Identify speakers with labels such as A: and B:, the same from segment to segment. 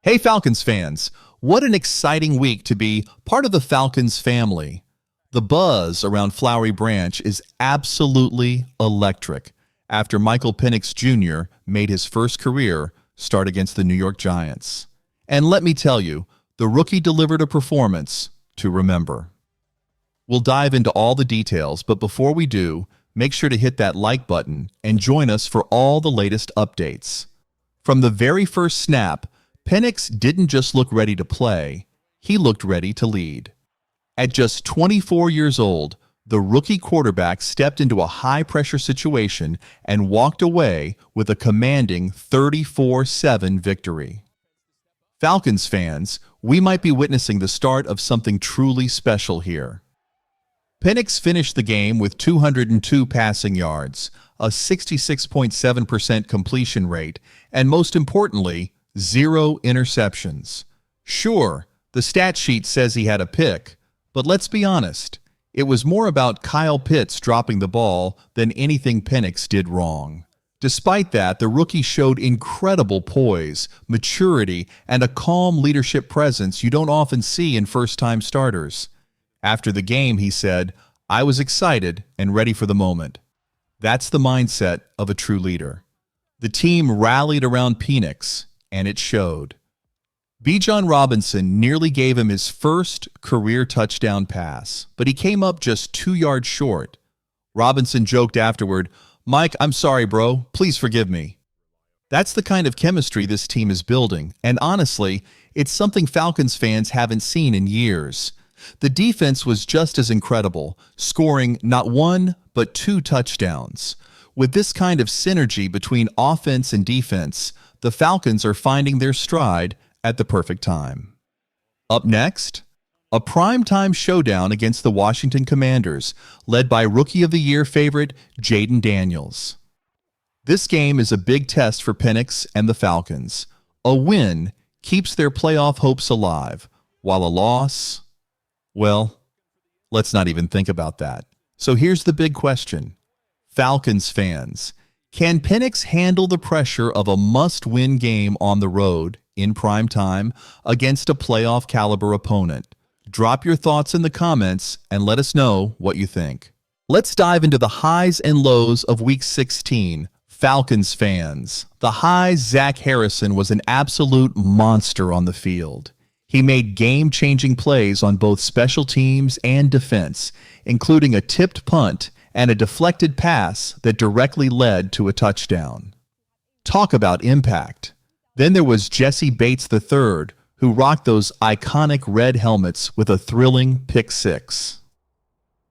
A: Hey Falcons fans, what an exciting week to be part of the Falcons family. The buzz around Flowery Branch is absolutely electric after Michael Penix Jr. made his first career start against the New York Giants. And let me tell you, the rookie delivered a performance to remember. We'll dive into all the details, but before we do, make sure to hit that like button and join us for all the latest updates. From the very first snap, Penix didn't just look ready to play, he looked ready to lead. At just 24 years old, the rookie quarterback stepped into a high-pressure situation and walked away with a commanding 34-7 victory. Falcons fans, we might be witnessing the start of something truly special here. Penix finished the game with 202 passing yards, a 66.7% completion rate, and most importantly, 0 interceptions. Sure, the stat sheet says he had a pick, but let's be honest, it was more about Kyle Pitts dropping the ball than anything Penix did wrong. Despite that, the rookie showed incredible poise, maturity, and a calm leadership presence you don't often see in first-time starters. After the game, he said, "I was excited and ready for the moment." That's the mindset of a true leader. The team rallied around Penix, and it showed. Bijan Robinson nearly gave him his first career touchdown pass, but he came up just 2 yards short. Robinson joked afterward, "Mike, I'm sorry, bro. Please forgive me." That's the kind of chemistry this team is building, and honestly, it's something Falcons fans haven't seen in years. The defense was just as incredible, scoring not 1, but 2 touchdowns. With this kind of synergy between offense and defense, the Falcons are finding their stride at the perfect time. Up next, a primetime showdown against the Washington Commanders, led by Rookie of the Year favorite Jayden Daniels. This game is a big test for Penix and the Falcons. A win keeps their playoff hopes alive, while a loss, well, let's not even think about that. So here's the big question. Falcons fans, can Penix handle the pressure of a must-win game on the road in prime time against a playoff-caliber opponent? Drop your thoughts in the comments and let us know what you think. Let's dive into the highs and lows of Week 16. Falcons fans, the highs, Zach Harrison was an absolute monster on the field. He made game-changing plays on both special teams and defense, including a tipped punt and a deflected pass that directly led to a touchdown. Talk about impact. Then there was Jesse Bates III, who rocked those iconic red helmets with a thrilling pick six.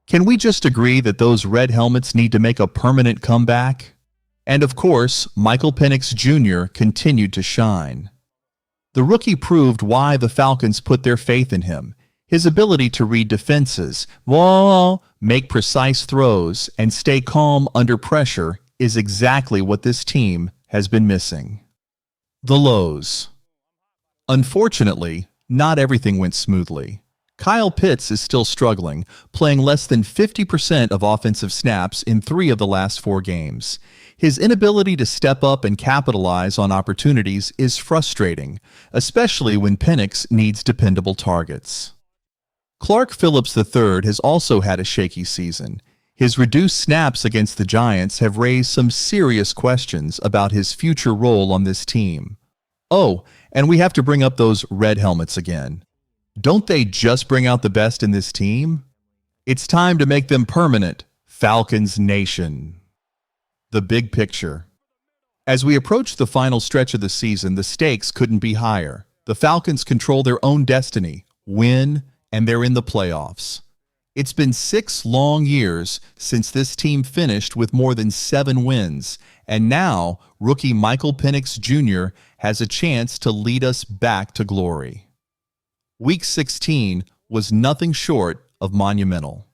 A: Can we just agree that those red helmets need to make a permanent comeback? And of course, Michael Penix Jr. continued to shine. The rookie proved why the Falcons put their faith in him. His ability to read defenses, make precise throws, and stay calm under pressure is exactly what this team has been missing. The lows. Unfortunately, not everything went smoothly. Kyle Pitts is still struggling, playing less than 50% of offensive snaps in 3 of the last 4 games. His inability to step up and capitalize on opportunities is frustrating, especially when Penix needs dependable targets. Clark Phillips III has also had a shaky season. His reduced snaps against the Giants have raised some serious questions about his future role on this team. Oh, and we have to bring up those red helmets again. Don't they just bring out the best in this team? It's time to make them permanent, Falcons Nation. The big picture. As we approach the final stretch of the season, the stakes couldn't be higher. The Falcons control their own destiny, win, and they're in the playoffs. It's been 6 long years since this team finished with more than 7 wins, and now rookie Michael Penix Jr. has a chance to lead us back to glory. Week 16 was nothing short of monumental.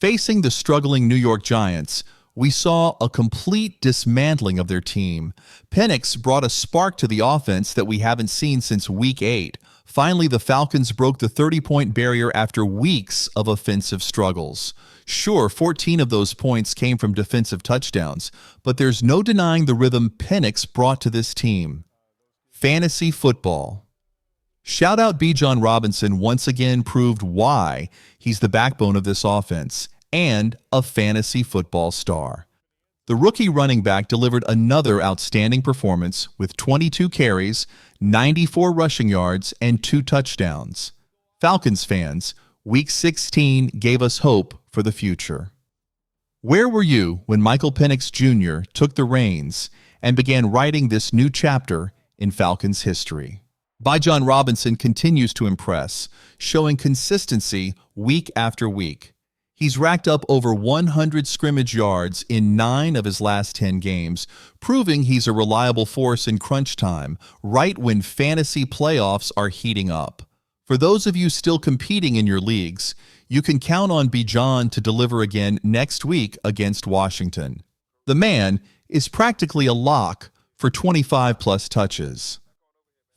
A: Facing the struggling New York Giants, we saw a complete dismantling of their team. Penix brought a spark to the offense that we haven't seen since Week 8. Finally, the Falcons broke the 30-point barrier after weeks of offensive struggles. Sure, 14 of those points came from defensive touchdowns, but there's no denying the rhythm Penix brought to this team. fantasy football. Shout out Bijan Robinson once again proved why he's the backbone of this offense and a fantasy football star. The rookie running back delivered another outstanding performance with 22 carries, 94 rushing yards, and 2 touchdowns. Falcons fans, Week 16 gave us hope for the future. Where were you when Michael Penix Jr. took the reins and began writing this new chapter in Falcons history? Bijan Robinson continues to impress, showing consistency week after week. He's racked up over 100 scrimmage yards in 9 of his last 10 games, proving he's a reliable force in crunch time, right when fantasy playoffs are heating up. For those of you still competing in your leagues, you can count on Bijan to deliver again next week against Washington. The man is practically a lock for 25-plus touches.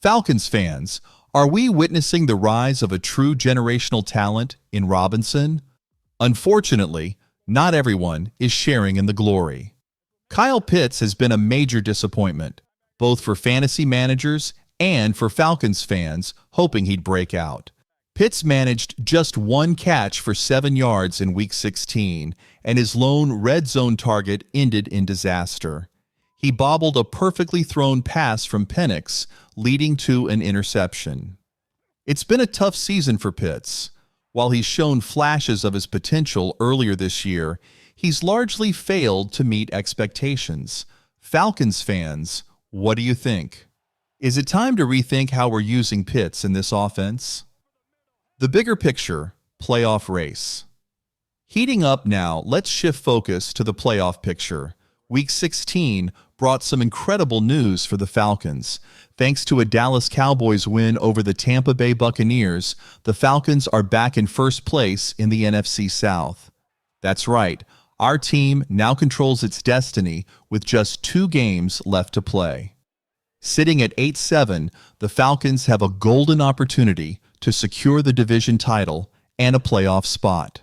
A: Falcons fans, are we witnessing the rise of a true generational talent in Robinson? Unfortunately, not everyone is sharing in the glory. Kyle Pitts has been a major disappointment, both for fantasy managers and for Falcons fans hoping he'd break out. Pitts managed just 1 catch for 7 yards in Week 16, and his lone red zone target ended in disaster. He bobbled a perfectly thrown pass from Penix, leading to an interception. It's been a tough season for Pitts. While he's shown flashes of his potential earlier this year, he's largely failed to meet expectations. Falcons fans, what do you think? Is it time to rethink how we're using Pitts in this offense? The bigger picture, playoff race. Heating up now, let's shift focus to the playoff picture. Week 16 brought some incredible news for the Falcons. Thanks to a Dallas Cowboys win over the Tampa Bay Buccaneers, the Falcons are back in first place in the NFC South. That's right, our team now controls its destiny with just 2 games left to play. Sitting at 8-7, the Falcons have a golden opportunity to secure the division title and a playoff spot.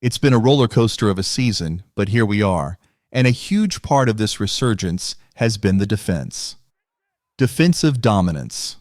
A: It's been a roller coaster of a season, but here we are, and a huge part of this resurgence has been the defense. Defensive dominance.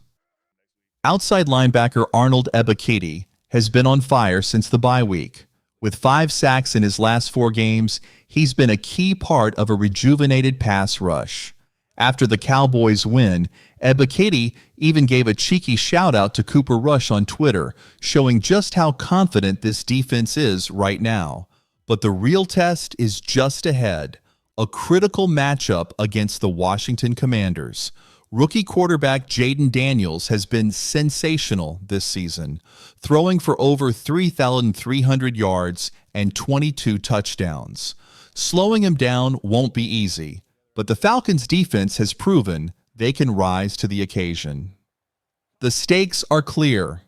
A: Outside linebacker Arnold Ebiketie has been on fire since the bye week. With 5 sacks in his last 4 games, he's been a key part of a rejuvenated pass rush. After the Cowboys win, Ebiketie even gave a cheeky shout-out to Cooper Rush on Twitter, showing just how confident this defense is right now. But the real test is just ahead, a critical matchup against the Washington Commanders. Rookie quarterback Jaden Daniels has been sensational this season, throwing for over 3,300 yards and 22 touchdowns. Slowing him down won't be easy, but the Falcons' defense has proven they can rise to the occasion. The stakes are clear.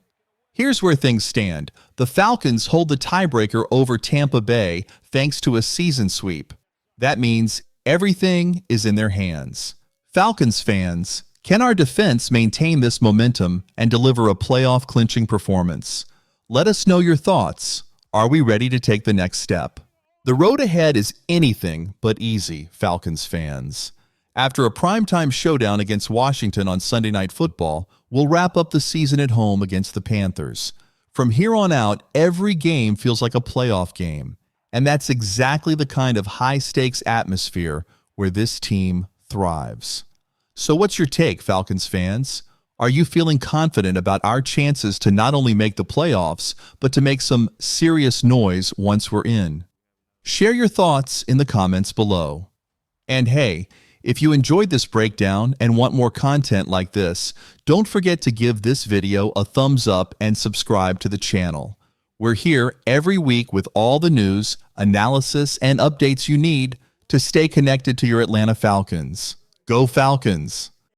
A: Here's where things stand. The Falcons hold the tiebreaker over Tampa Bay thanks to a season sweep. That means everything is in their hands. Falcons fans, can our defense maintain this momentum and deliver a playoff-clinching performance? Let us know your thoughts. Are we ready to take the next step? The road ahead is anything but easy, Falcons fans. After a primetime showdown against Washington on Sunday Night Football, we'll wrap up the season at home against the Panthers. From here on out, every game feels like a playoff game, and that's exactly the kind of high-stakes atmosphere where this team thrives. So what's your take, Falcons fans? Are you feeling confident about our chances to not only make the playoffs, but to make some serious noise once we're in? Share your thoughts in the comments below. And hey, if you enjoyed this breakdown and want more content like this, don't forget to give this video a thumbs up and subscribe to the channel. We're here every week with all the news, analysis, and updates you need to stay connected to your Atlanta Falcons. Go Falcons!